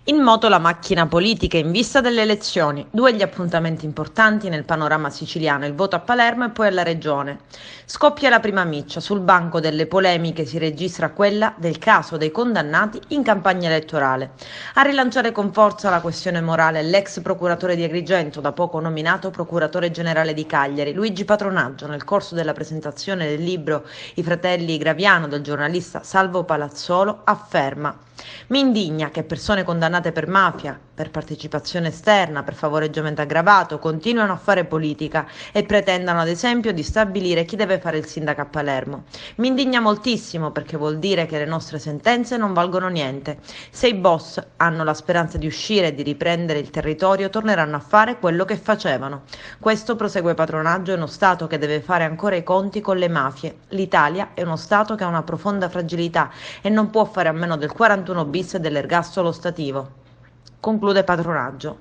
In moto la macchina politica in vista delle elezioni, due gli appuntamenti importanti nel panorama siciliano, il voto a Palermo e poi alla Regione. Scoppia la prima miccia, sul banco delle polemiche si registra quella del caso dei condannati in campagna elettorale. A rilanciare con forza la questione morale l'ex procuratore di Agrigento, da poco nominato procuratore generale di Cagliari, Luigi Patronaggio, nel corso della presentazione del libro I fratelli Graviano del giornalista Salvo Palazzolo, afferma: mi indigna che persone condannate per mafia, per partecipazione esterna, per favoreggiamento aggravato, continuano a fare politica e pretendano ad esempio di stabilire chi deve fare il sindaco a Palermo. Mi indigna moltissimo perché vuol dire che le nostre sentenze non valgono niente. Se i boss hanno la speranza di uscire e di riprendere il territorio, torneranno a fare quello che facevano. Questo, prosegue Patronaggio, è uno Stato che deve fare ancora i conti con le mafie. L'Italia è uno Stato che ha una profonda fragilità e non può fare a meno del 41 bis e dell'ergastolo ostativo. Conclude Patronaggio.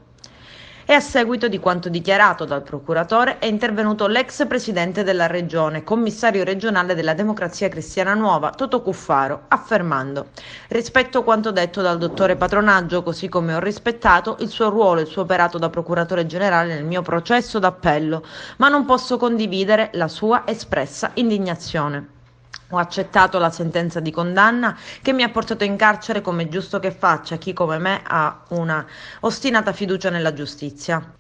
E a seguito di quanto dichiarato dal procuratore è intervenuto l'ex presidente della regione, commissario regionale della Democrazia Cristiana Nuova, Totò Cuffaro, affermando: rispetto quanto detto dal dottore Patronaggio, così come ho rispettato il suo ruolo e il suo operato da procuratore generale nel mio processo d'appello, ma non posso condividere la sua espressa indignazione. Ho accettato la sentenza di condanna che mi ha portato in carcere, come è giusto che faccia chi come me ha una ostinata fiducia nella giustizia.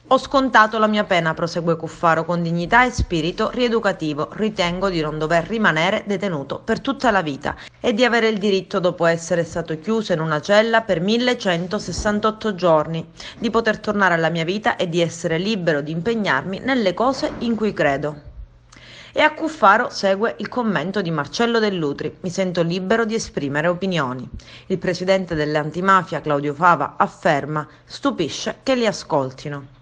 Ho scontato la mia pena, prosegue Cuffaro, con dignità e spirito rieducativo. Ritengo di non dover rimanere detenuto per tutta la vita e di avere il diritto, dopo essere stato chiuso in una cella per 1168 giorni, di poter tornare alla mia vita e di essere libero di impegnarmi nelle cose in cui credo. E a Cuffaro segue il commento di Marcello Dell'Utri: mi sento libero di esprimere opinioni. Il presidente dell'antimafia Claudio Fava afferma: stupisce che li ascoltino.